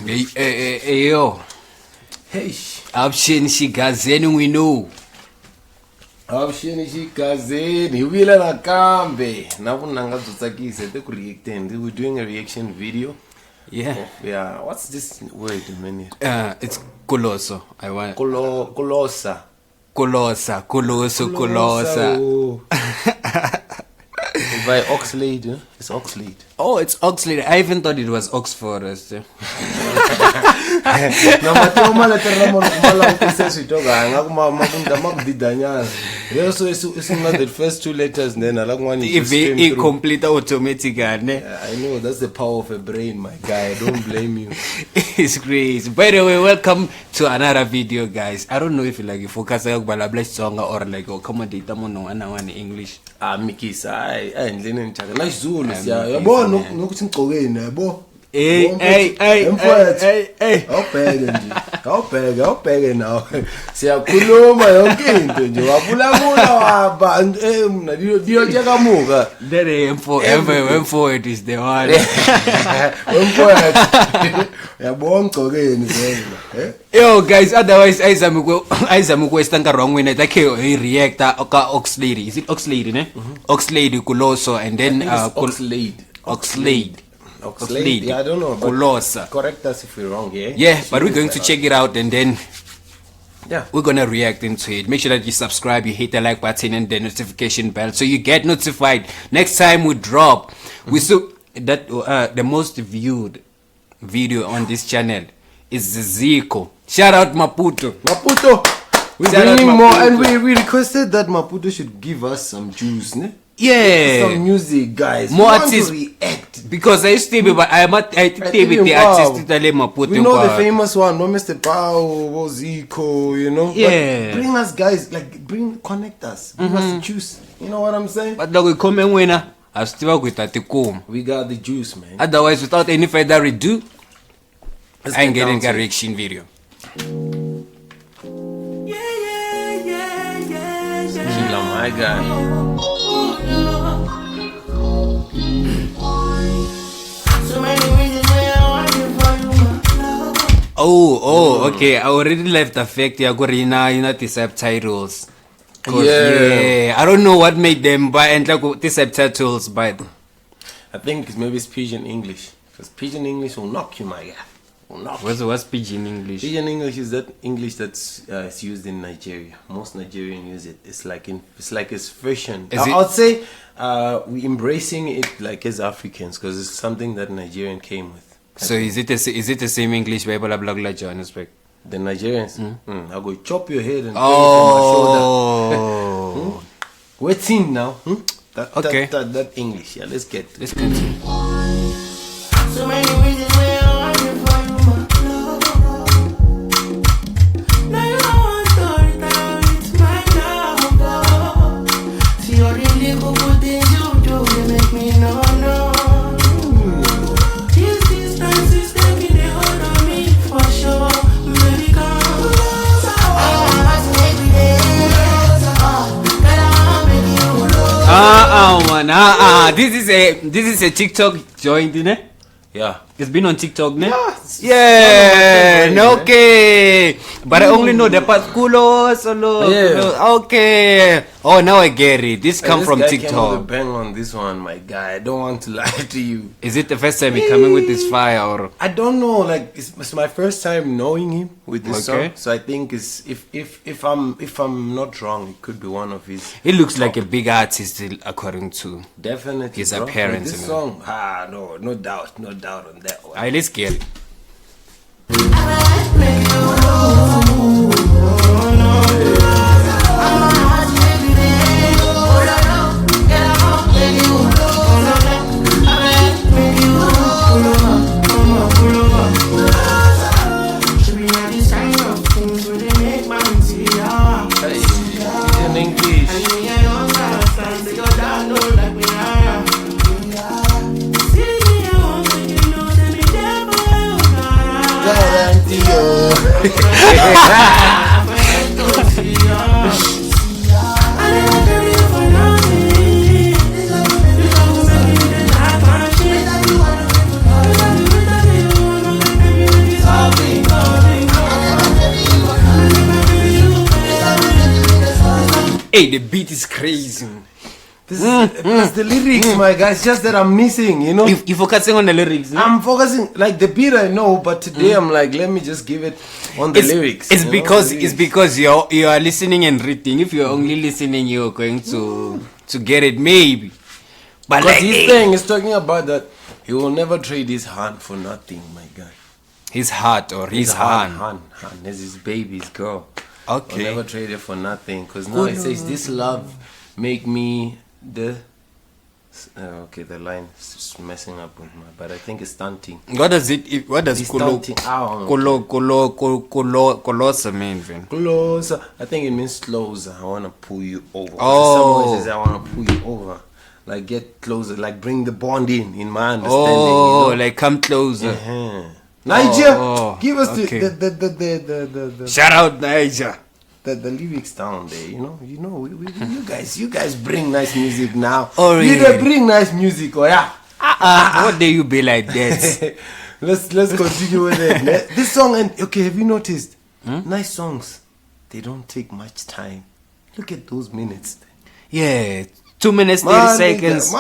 Hey, yo. Hey. Option shigazeni we know. Option shigazeni. Wila na kambe. Navunanga tutakise. We're doing a reaction video. Yeah. Yeah. What's this word, man? It's coloso. I want Colosa. Colosa. By Oxlade, huh? It's Oxlade. Oh, it's Oxlade. I even thought it was Oxford. No, so it's not the first two letters. Then I like one. If complete automatic, I know that's the power of a brain, my guy. I don't blame you. It's crazy. By the way, welcome to another video, guys. I don't know if you like focus on Balablash song or like accommodate them on English. Mikis, I ain't like Zulu. Yeah, boy, no, boy. Hey. Awubheke nawo. Siyakhuluma yonke into nje. Wabulamula waba ndiyotsheka muka. When it is the one. Yabona ugcokeni vele. Yo guys, otherwise ayizama ukwesta nkarong wena takhe reactor ka Oxlade. Is it Oxlade, ne? Oxlade Kuloso and then Oxlade. Yeah, I don't know. Kulosa. Correct us if we're wrong, yeah? Yeah, but we're going to check it out and then we're gonna react into it. Make sure that you subscribe, you hit the like button and the notification bell so you get notified next time we drop. We saw that the most viewed video on this channel is Zico. Shout out Maputo. We're bringing more, and we requested that Maputo should give us some juice, ne? Yeah, some music, guys. More artists react because I used to be, but I the artist Maputo. We know the famous one, no Mr. Pao, Zico, you know. Yeah, but bring us, guys. Connect us. Give us the juice. You know what I'm saying? But we come and winner. I still with that we got the juice, man. Otherwise, without any further ado, I'm getting a reaction video. Killer, my God. Oh, okay. I already left the fact you know the subtitles. Yeah, I don't know what made them buy and the subtitles, but I think maybe it's Pidgin English, because Pidgin English will knock you, my guy. What's Pidgin English? Pidgin English is that English that's it's used in Nigeria. Most Nigerians use it. It's like its version. I'd say we're embracing it like as Africans because it's something that Nigerian came with. So is it the same English Bible like Johannesburg? The Nigerians, I'll go chop your head and oh. my shoulder. What's in now? Okay. That English. Yeah, let's continue. So many reasons why I want you for you, my love. Now you don't want story time, it's my love. See all the little good things you do, they make me no. This distance is taking a hold on me for sure. Baby, come closer. I want to make me man. This is a TikTok joint, innit? Yeah. It's been on TikTok, ne? Yeah. Okay. But I only know the part solo. Yeah. Okay. Oh, now I get it. This come from TikTok. Came with a bang on this one, my guy. I don't want to lie to you. Is it the first time he coming with this fire or? I don't know. Like it's my first time knowing him with this song. So I think it's if I'm not wrong, it could be one of his. He looks like a big artist according to definitely his appearance. This song, no doubt on that one. Let's get it. hey, the beat is crazy. It's the lyrics, my guys. Just that I'm missing, you know. You're focusing on the lyrics. No? I'm focusing, like the beat I know, but today I'm like, let me just give it on the lyrics. It's because you are listening and reading. If you're only listening, you're going to get it maybe. But like, he's talking about that he will never trade his hand for nothing, my guy. His heart or his hand. Han is his baby's girl. Okay. Will never trade it for nothing. Because now it says this love make me the the line is messing up with my, but I think it's stunting. What does closer mean, Vin? Closer, I think it means closer. I want to pull you over. Oh, some says I want to pull you over, like get closer, like bring the bond in my understanding. Oh, you know? Like come closer. Uh-huh. Niger, give us okay. the shout out Niger. The lyrics down there, you know, you guys bring nice music now. Oh, really? You bring nice music, oh yeah. What do you be like that? let's continue with it. This song, and okay, have you noticed? Nice songs, they don't take much time. Look at those minutes. Yeah, 2 minutes 30 seconds. 2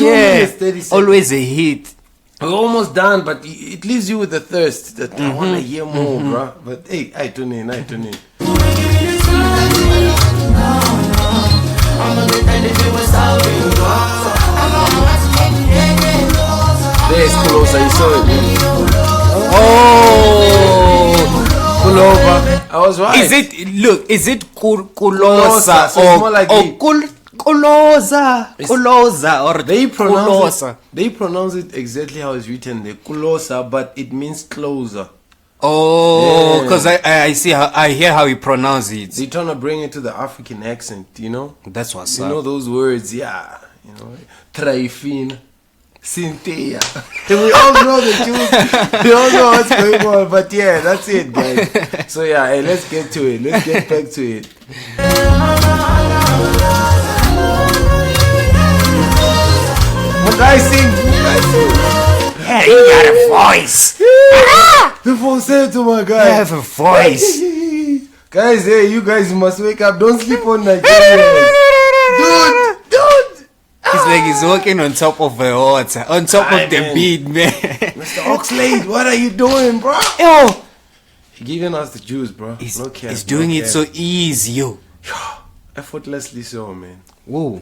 minutes 30 seconds. Always a hit. We're almost done, but it leaves you with the thirst that I want to hear more, bro. But hey, I tune in. There's closer, you saw it. Oh, pull over. I was right. Is it Kulosa so it's more like Kulosa or they pronounce it exactly how it's written, the Kulosa, but it means closer. Oh, because I see how I hear how you pronounce it. They're trying to bring it to the African accent, you know. That's what's up. You know those words, yeah. You know, Traifin, Cynthia. We all know the truth. We all know what's going on, but yeah, that's it, guys. So yeah, hey, let's get to it. Let's get back to it. I sing. Yeah, you got a voice. The phone said to my guy. You have a voice. Guys, hey, you guys must wake up. Don't sleep on Nigerians. Dude. It's like he's walking on top of the water, on top of the beat, man. Mr. Oxlade, what are you doing, bro? Yo, he's giving us the juice, bro. He's doing it so easy, yo. Effortlessly so, man. Whoa.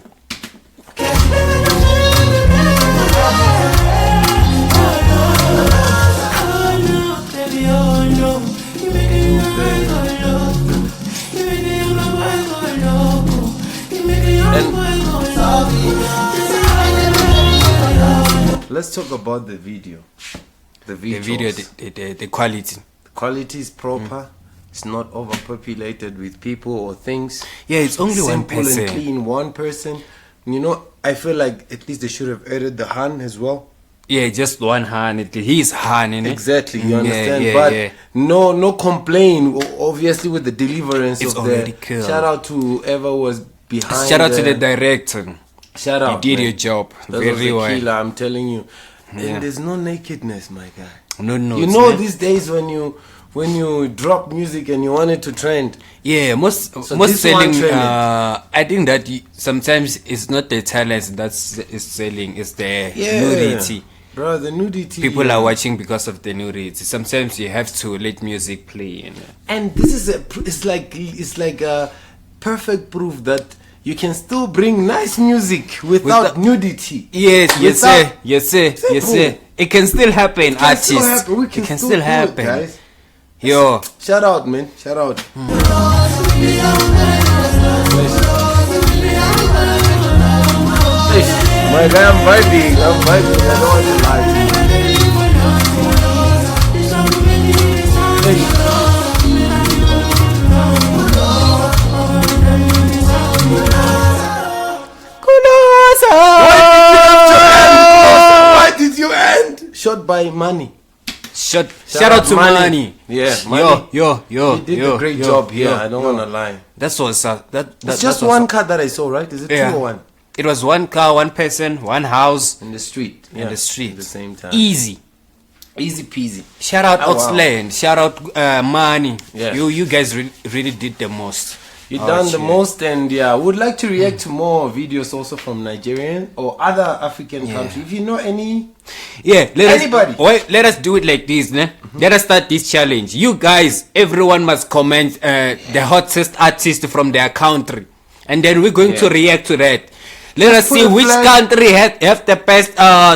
Let's talk about the video. The quality. The quality is proper. It's not overpopulated with people or things. Yeah, it's only one person. Simple and clean, one person. You know, I feel like at least they should have added the hand as well. Yeah, just one hand. He's hand in it. Exactly, you understand. But no complaint. Obviously, with the deliverance it's of already the killed. Shout out to whoever was behind. Shout out to the director. Shout out. You did your job very well. Killer, I'm telling you. And there's no nakedness, my guy. No. You know, these days when you drop music and you want it to trend. Yeah, most selling. I think that sometimes it's not the talent that's is selling; it's the nudity. Bro, the nudity. People are watching because of the nudity. Sometimes you have to let music play. And this is it's like a perfect proof that you can still bring nice music without nudity. Yes, sir. It can still happen, artists. It can still happen, guys. Yo, shout out, man. Shout out. My guy, I'm vibing. I don't want to lie. Why did you end? Shot by money. Shout out to money. Yeah, money. Yo. He did a great job here. I don't want to lie. That's what's up. It's just one car that I saw, right? Is it 2 or 1? It was one car, one person, one house in the street. In the street. At the same time. Easy peasy. Shout out Oxlade. Shout out Money. Yeah. You guys really did the most. You done the most, and we would like to react to more videos also from Nigerian or other African countries. If you know any, let us do it like this, ne? Let us start this challenge. You guys, everyone must comment the hottest artist from their country, and then we're going to react to that. Let us see which country have the best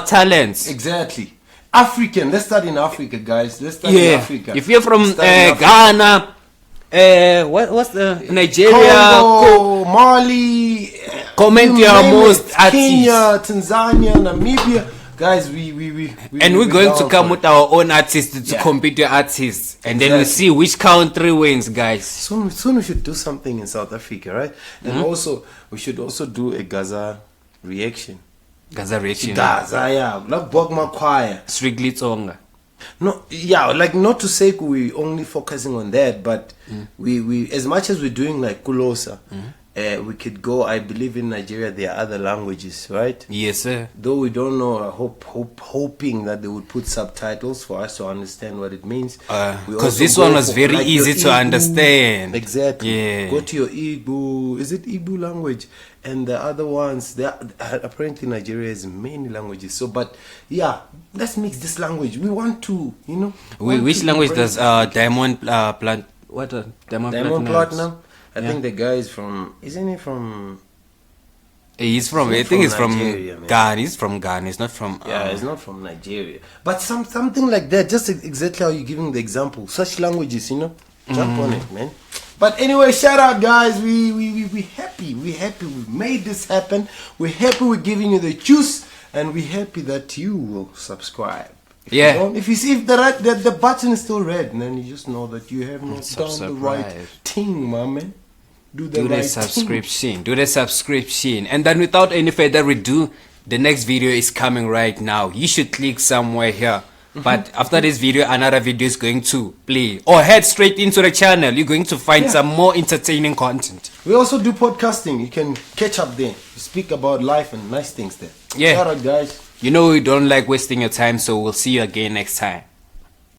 talents. Exactly. African. Let's start in Africa, guys. Let's start in Africa. If you're from Ghana, what's the Nigeria, Congo, Mali, comment your most artists. Kenya, Tanzania, Namibia. Guys, we're going to come with our own artists to compete with artists, and then we see which country wins, guys. Soon we should do something in South Africa, right? And also we should also do a Gaza reaction. Gaza, like Bogma Choir. Strictly Tsonga. No, like not to say we only focusing on that, but we as much as we're doing like Kulosa, we could go. I believe in Nigeria there are other languages, right? Yes, sir. Though we don't know, hoping that they would put subtitles for us to understand what it means. Because this one was very easy to understand. Exactly. Yeah. Go to your Igbo. Is it Igbo language? And the other ones, apparently Nigeria has many languages. So, but let's mix this language. We want to, which language does Diamond Plant? What Diamond Platinum? I think the guy is from. Isn't he from? He's from. I think he's from Ghana. He's from Ghana. He's not from. He's not from Nigeria. But something like that. Just exactly how you're giving the example. Such languages, jump on it, man. But anyway, shout out, guys. We happy. We happy. We made this happen. We're happy. We're giving you the juice, and we're happy that you will subscribe. If you see if the button is still red, then you just know that you have not done the right thing, my man. Do the subscription. Do the subscription. And then without any further ado, the next video is coming right now. You should click somewhere here. But after this video, another video is going to play. Or head straight into the channel. You're going to find some more entertaining content. We also do podcasting. You can catch up there. We speak about life and nice things there. Shout out, guys. You know we don't like wasting your time, so we'll see you again next time.